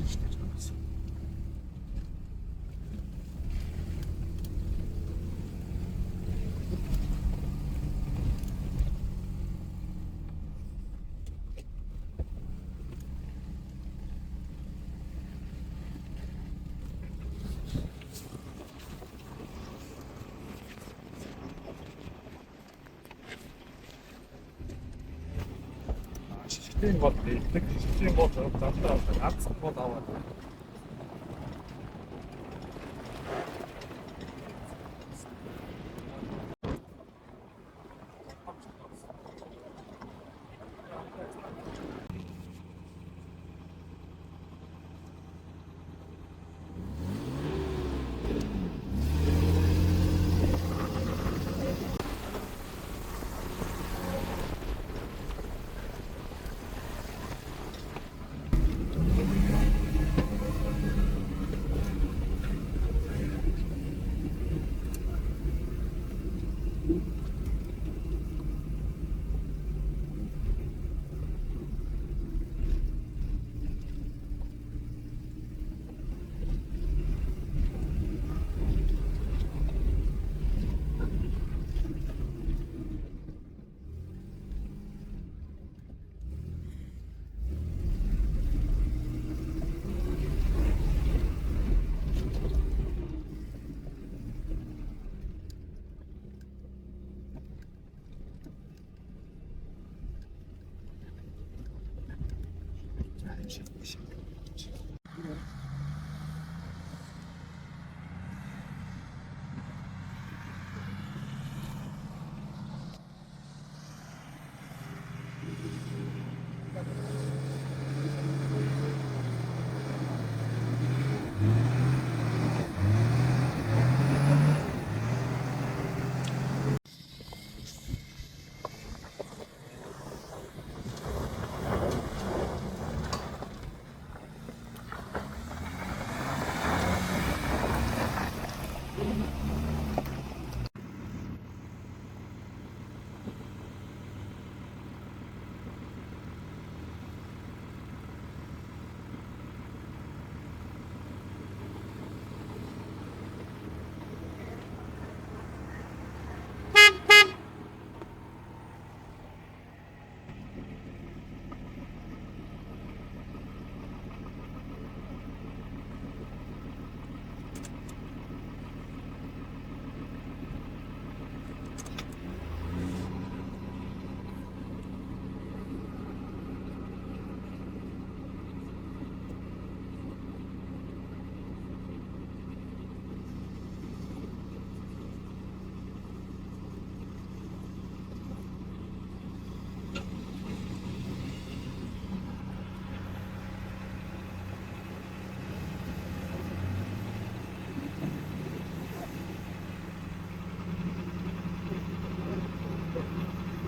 штэ чамаас. Шишгтийн гол дээлдэг, шишгтийн гол завлаа ганцхан гол аваад.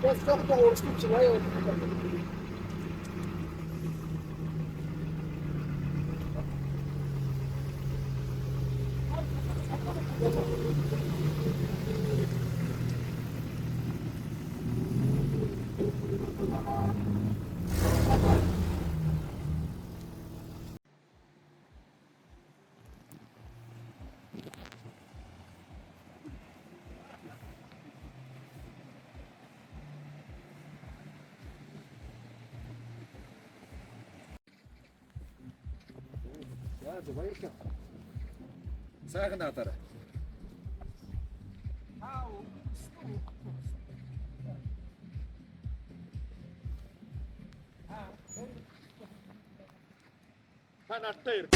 Biraz çok da oruçlu çıkıyor. Сайхан надаарай. Ханартаа ир.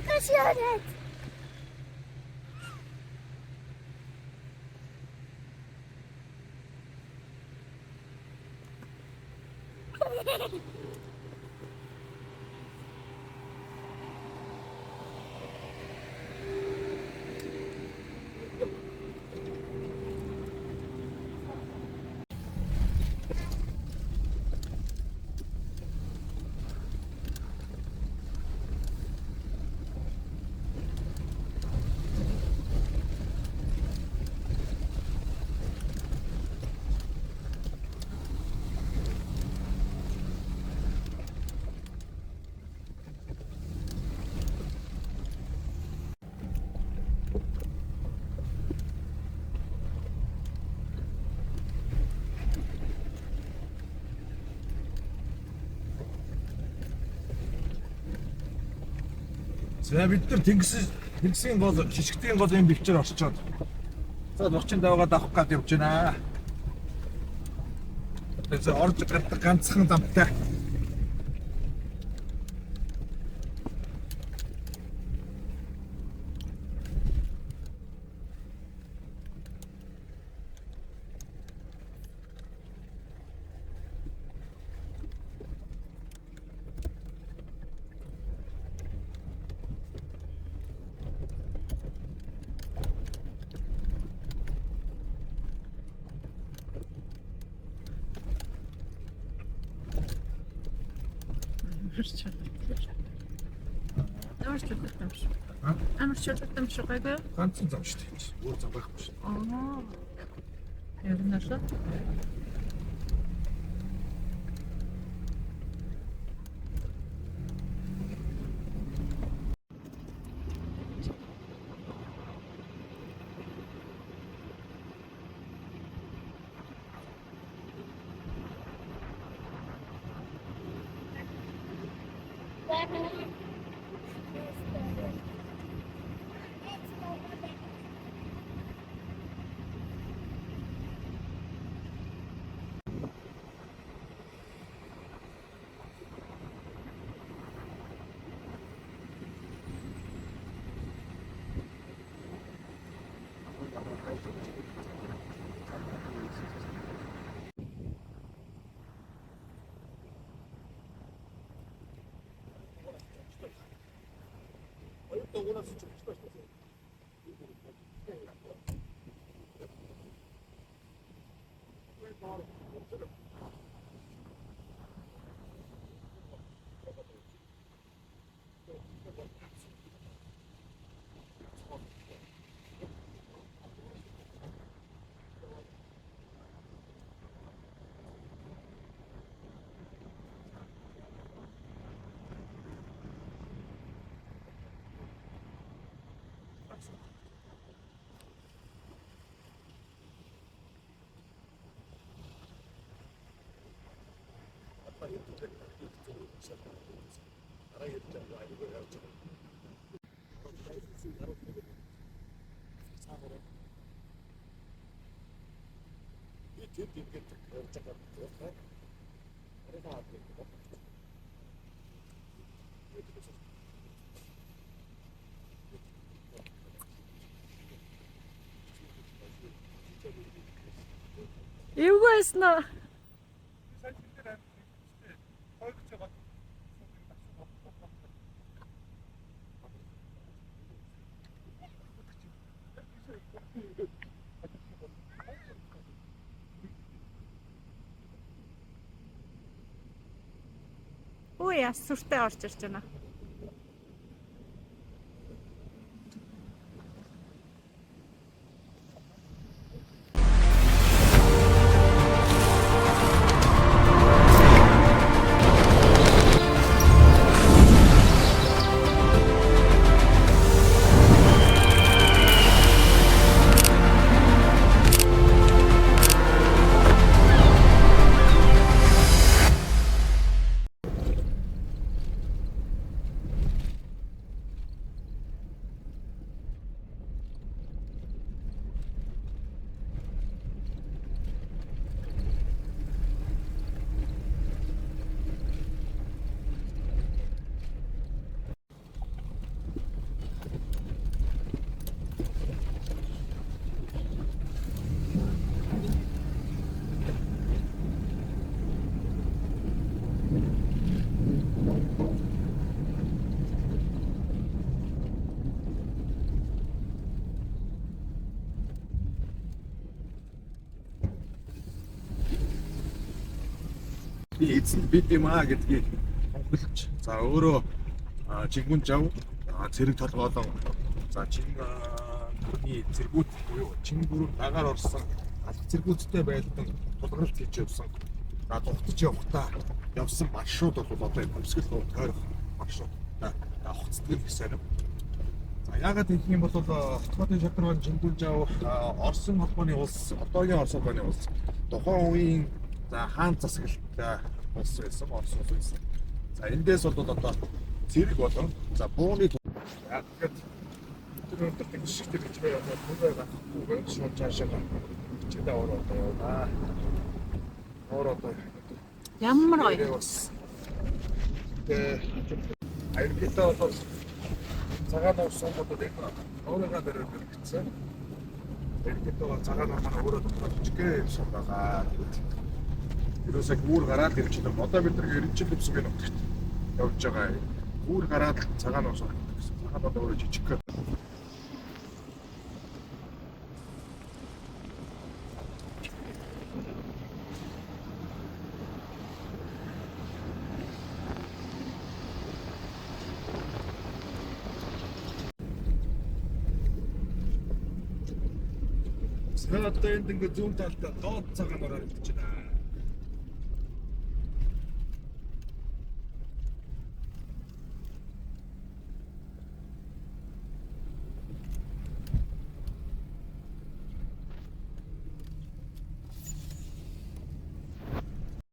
Kaşıyorum. За бид нар тэнгисийн гол шишгтийн голын бэлчээр орчоод. За 30 даваагаа давах гад явж байна. Тэгээд орж гадаг ганцхан замтай. Ямар ч үгүй юм шиг. Амар ч үгүй юм шиг гайгүй. Ганцхан зам шүү дээ. Өөр зам байхгүй шүү. Аа. Яг нь ашиг. Эвгүй эснэ. Ой, яс сүртэй орж ирж байна. Эзэн бид юм аа гэдгийг хонхолж. За өөрөө жингүн жав зэрэг толгоолон за чиний зэргүүд буюу чингүр дагаар орсон алх зэргүүдтэй байлдан тулгаралт хийж явсан. За дугтж явахдаа явсан маршрут бол одоо энэ өмсгөл рүү тойрох маршрут. Хуцдаг гэсэн. За яагаад гэх юм бол хотгоодын шатрын жингүн жав Орсын холбооны улс, одоогийн Орос холбооны улс тухайн үеийн за хаан засаглалтай улс байсан, Орос улс байсан. За эндээс бол одоо зэрэг болон за бууны Яг тэгээд тэр өндөр тэгшигтэй гэж байгаа бүгээ гахгүй шууд цаашаа чидээ ороод яваа. Ороод Ямар гоё. бас аялалтаа бол цагаан уурсан бодод энэ өөрөөгөө дөрөв гэсэн. Аялалтаа цагаан уурмаа өөрөө тохиолдчихгээ юм байгаа. Ерөөсөө гүүр гараад ирж байгаа. Одоо бид нар 90 жил өвсгөө нутагт явж байгаа. Гүүр гараад цагаан уурсан гэсэн. Цагаан одоо өөрөө жижиг. Одоо энд ингээ зүүн талдаа доод цагаан ороод ирж байна.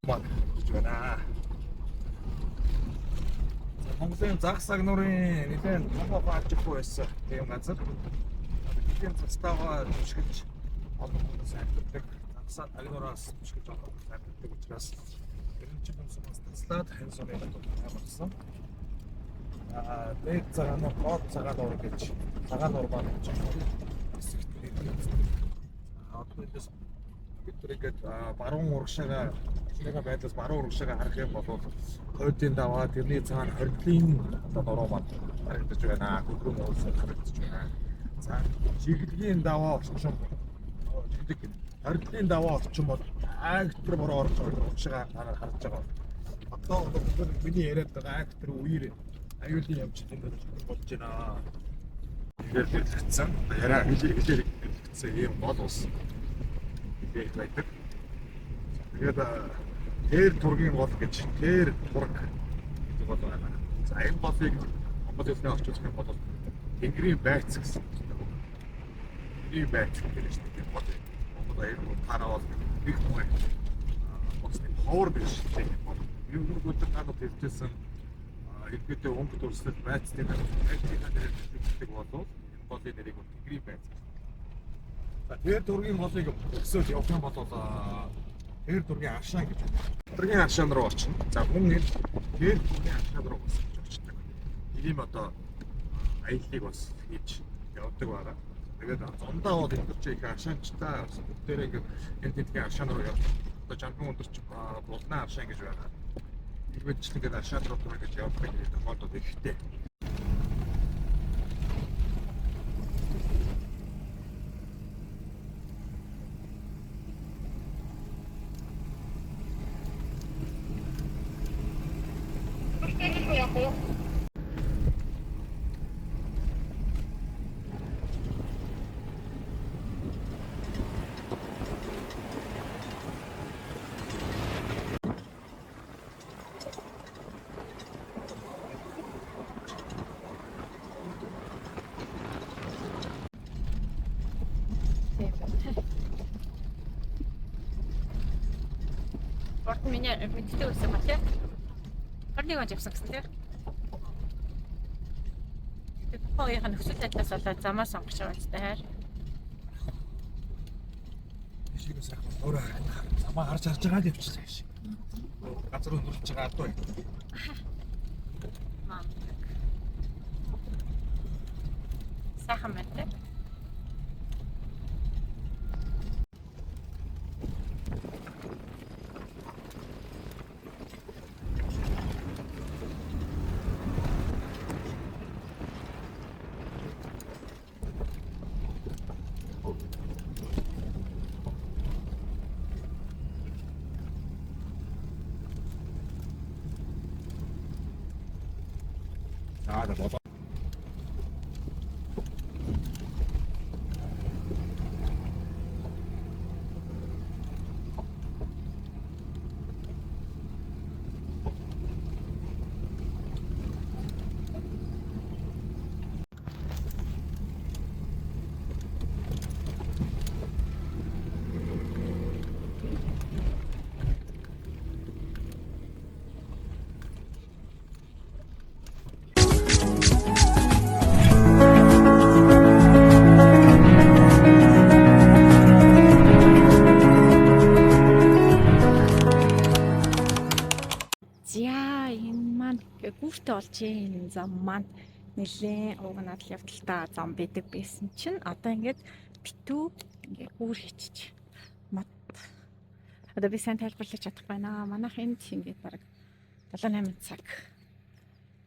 Ман гэж байна. Монголын загас агнуурын нэлээд том баажгүй байсан тийм газар. Бидний цастаага төшгөж олон хүмүүс амьдардаг. Загсаад агнуураас төшгөж олон хүмүүс амьдардаг учраас энэ ч юм сумаас таслаад хэн сумын амарсан. Дээд цагаан гоод цагаан уур гэж цагаан уур маань гэж хэсэгт нэрвээ. Одоо энэ бид тэргээд баруун урагшаага шинэгээ байдлаас баруун урагшаага харах юм бол хойдын даваа тэрний цаана хордлын одоо нуруу маань харагдаж байна. Гүрэн уус харагдаж байна. За чиглэгийн даваа орчин чиглэг хордлын даваа орчин бол агтэр бороо орж байгаа урагшаага харагдаж байгаа. Одоо миний яриад байгаа агтэр үер аюулын явж байгаа болж байна. Тэгэхээр хэлэгдсэн. Яриа хэлэгдсэн юм бол ус байдаг. Тэгээд тэр тургийн гол гэж тэр тург гэдэг бол байна. За энэ болыг Монгол хэлээр орчуулах юм бол Тэнгэрийн байц гэсэн. Тэнгэрийн байц гэдэг нь тийм бол Монгол аян тараа бол их муу. Босны ховор биш тийм бол. Юу нэг таагаад хэлжсэн иргэдээ өнгөд өрсөлд байцтай гэдэг болов энэ болын нэрийг Тэнгэрийн байц. Тэр дургийн голыг өсөж явах юм бол тэр дургийн аршаа гэж байна. Дургийн аршаан руу очино. За хүн энэ тэр дургийн аршаан руу өсөж очдог. Ийм одоо аяллыг бас хийж явдаг байгаа. Тэгээд зондоо бол өндөрч их аршаанчтай бүгдээрээ ингээд энэ тэдгийн аршаан руу явдаг. Одоо жампин өндөрч булнаа аршаан гэж байна. Иргэдч тэгээд аршаан руу гэж явдаг гэдэг тохиолдол ихтэй. Орт меня мэддэг байсан ба тий. Орныг онж явсан гэсэн тий. Тэгээд хоёрын нөхцөл байдлаас болоод замаа сонгож байгаа юм байна. Шигээс яг өөрөө замаа харж байгаа л явчихсан шиг. Газар өндөрч байгаа адуу. Сайхан байна тий. Ada motor. болж энэ зам маань нэлээд угнаад явдалтай зам байдаг байсан чинь одоо ингээд битүү ингээд үүр хичиж мод. Одоо би сайн тайлбарлаж чадах байна. Манайх энд ингээд бараг 7-8 цаг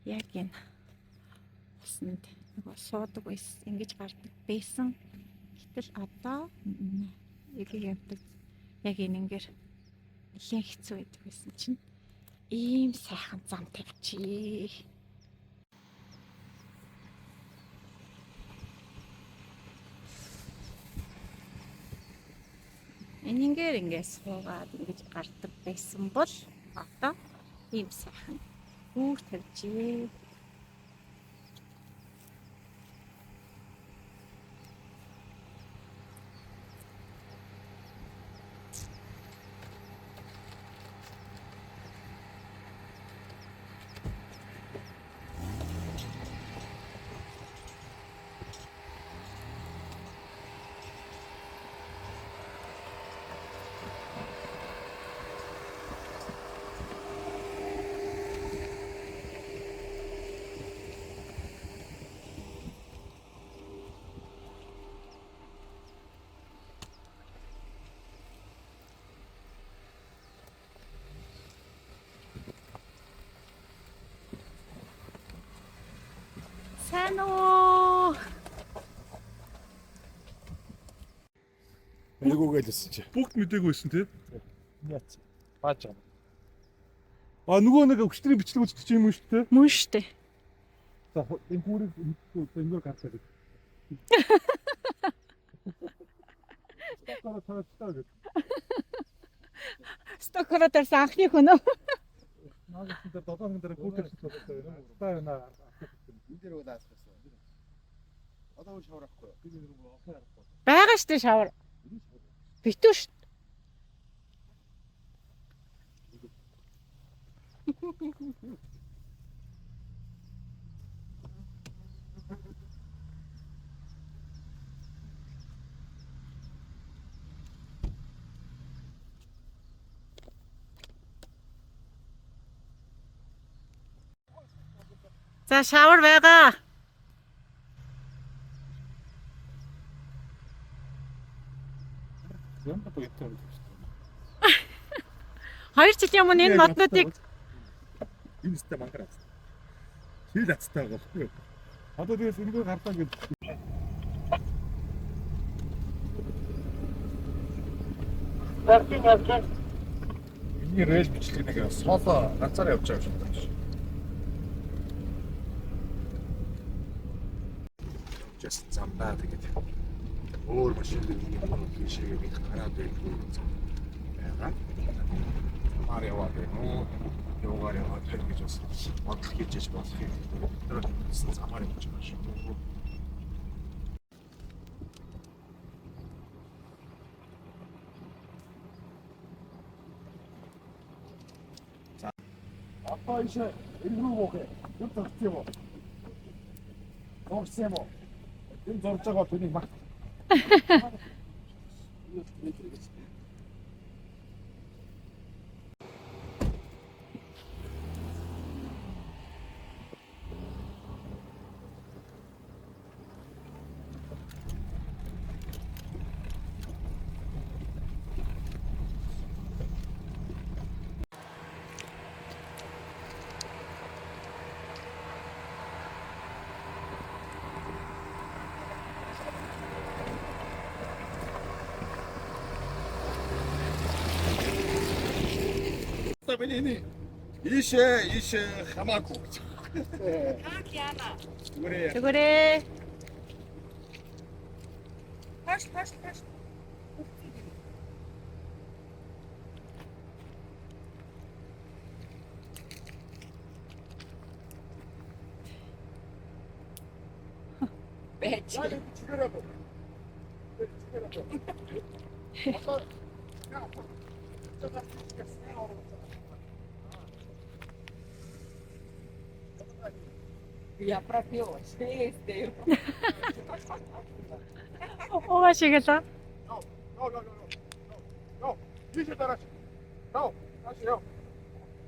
яг энэ усанд нөгөө суудаг байсан, ингэж гардаг байсан. Гэтэл одоо яг явдаг яг энэнгээр нэлээд хэцүү байдаг байсан чинь ийм сайхан зам тавьчих. Энэнгээр ингээд суугаад ингэж гардаг байсан бол одоо ийм сайхан үүр тавьжээ. Сайн уу? Эйгүүгээл өссөн чи. Бүгд мдээгүй байсан тий. Яац. Бааж байгаа. А нөгөө нэг өчтөрийн бичлэг үздэг юм шүү дээ. Мөн штэ. За энэ хүүрийг ингээд гаргах гэдэг. Стокороо тавьчихсан гэдэг. Стокороо тарсан анхны хүн үү? Наагч дээр 7 хоног дээр хүүрийг тавьчихсан байна. Та яна. Энд дээр уул аасгасан. Одоо шавар ахгүй. Би нөгөө офер арахгүй. Бага штэ шавар. Битүү штэ. За шавар байгаа. Ямар баяртай юм бэ? 2 жилийн өмнө энэ моднуудыг энэ сте мангараа. Шил ацтай болохгүй. Одоо тэгээс энэгээр гарлаа гэж. Энийг рэйл бичлэг нэг соло ганцаар явж байгаа юм шиг байна. Just замдаа тэгээд өөр машинууд хийшээ бид гараад байдаг юм байна. Замаар яваад байна. Явгаар яваад гэж бас бодлого хийж болох юм. Тэр замаар явж байгаа шүү. 아빠 이제 일부러 먹게. 좀 더 뛰어. 너무 세모. 좀 zorcak atıyor bak. Beni işe hamak olacak. Buraya. 그래. Yani çıkaralım. Я пропела, шестый. 오마시겠다. No, işe taraş. No, taşı yok.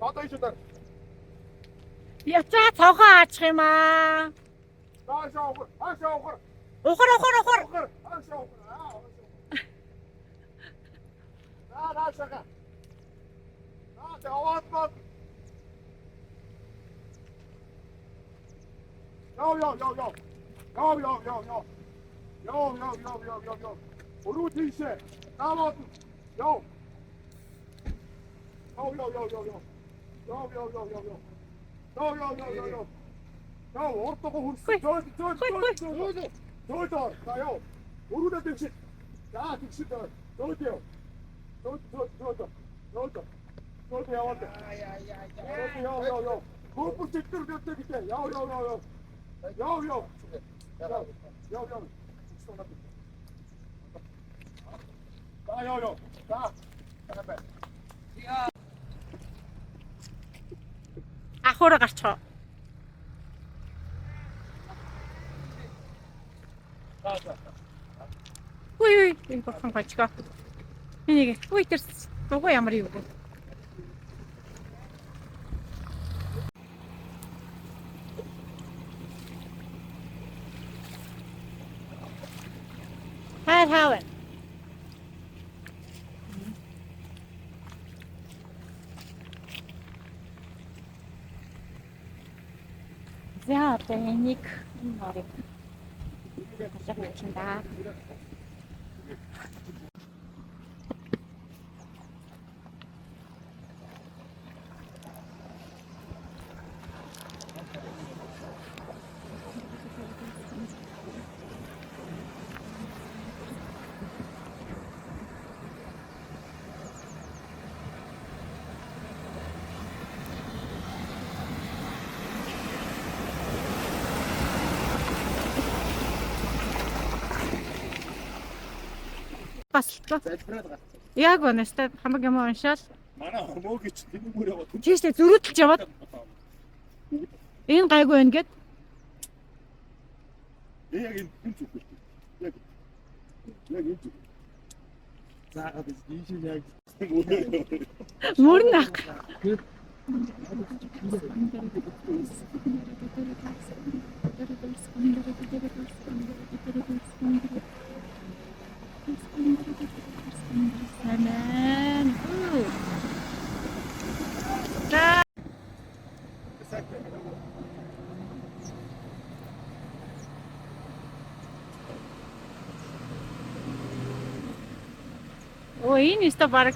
Bata işe taraş. Ячаа цонхоо аачих юм аа. Хаашаа ухар. Ухар. Хаашаа ухар. Наашаа. Аваад. Yo. Өрөө тийшээ. Аваад. Yo. Yo. Яа, ортогоо хөрсөн. Зөө. За яа. Өрөөдөө дэвшээ. За тэгшээ. Зөө. Яваад. Яа. Хөөс чигтэр дэвтэ гэдэг. Яа. За. Ахуураа гарчихоо. Үй, энэ бохон гочгоо. Энийг үй тэр дугуй ямар юу вэ? Хаваа. За одоо энийг нэрийг да. Баслаа. Яг өнөстэй хамаг юм уншаал. Манай хормоо гэж тэнэмөр яваад. Тийшээ зөрүүдэлж яваад энэ гайгүй байна гэд. Яг энэ хүн зүгт. Яг энэ зүг. Заагаад ийшээ яг Мөрн ах. Амен. За. Ой, энэ өстө баг.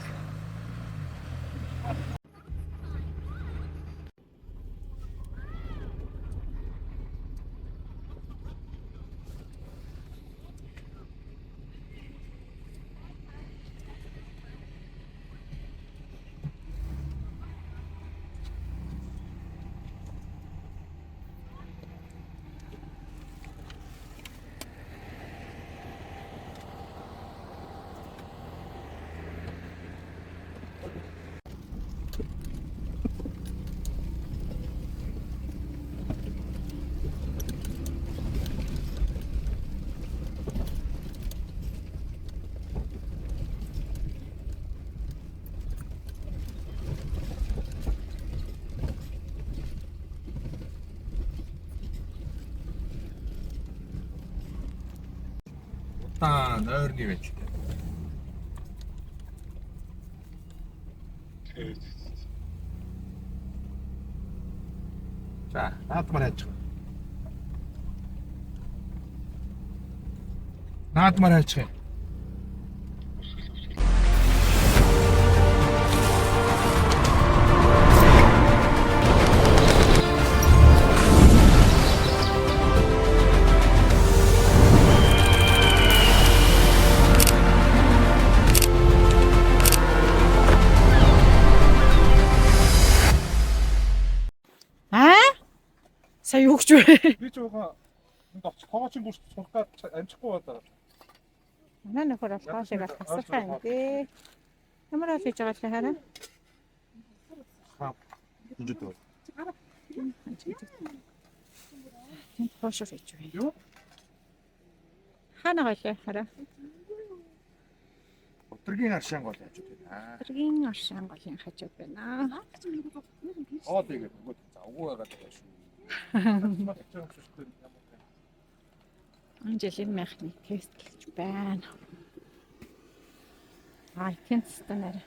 Та нойрны байж. За, наадмаар хайчих. Наадмаар хайчих. Сая юу гэж вэ? би ч угаа энд очих хоочин гүрс сурах гад амжихгүй байна. Манай нөхөр бол хаашиг алхасархаа юм дээ. Ямар л хийж байгаа ч хараа. Хинжтэй. Тэнд хоошоо хийж байна. Юу? Хаана галээ хараа. Өдргийн аршаан гол яаж вэ? Тэргийн оршин голын хажууд байна. Оо тэгээд нөгөө Агуу яагаад байгаа шүү. Энэ жилийн механик тестлж байна. Тэнцтэй нэр.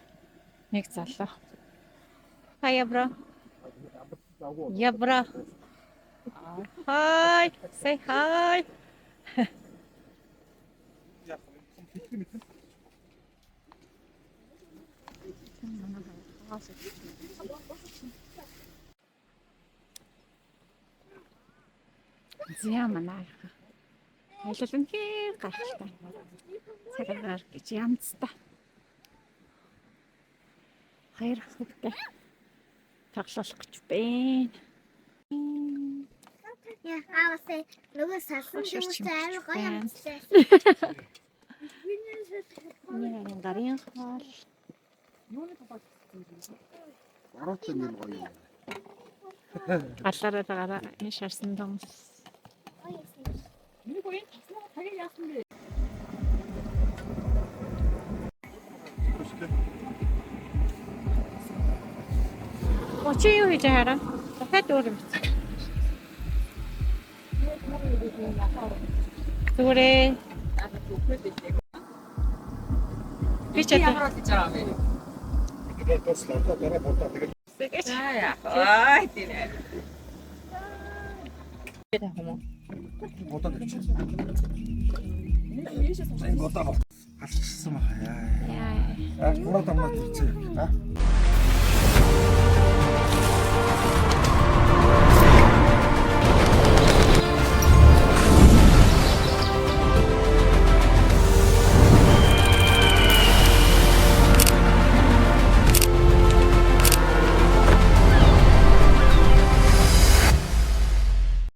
Нэг залуу. Хаяа бро. Я бро. Hi. Say hi. Зя манай. Айлын хэр гайхалтай. Цагаар гэж янзтай. Хоёр хөвгтэй. Тоглох гэж байна. Я аваа нөгөө салсан хүмүүс амар гоё юм байна. Нэг гарын хоол. Баруутай юм гоё юм. Галаараа энэ шарсан домс. Очи юу хийж хараа? Дахиад өөр юм. Зүрээ. Би ч Ямар болж байгаа юм бэ? Тэгээд туслаа дараа бодоо тэгээд Ай тийм. бодоо гэж. Энэ бодоо алчсан баа. яа. Мураа тамаа тийцээ.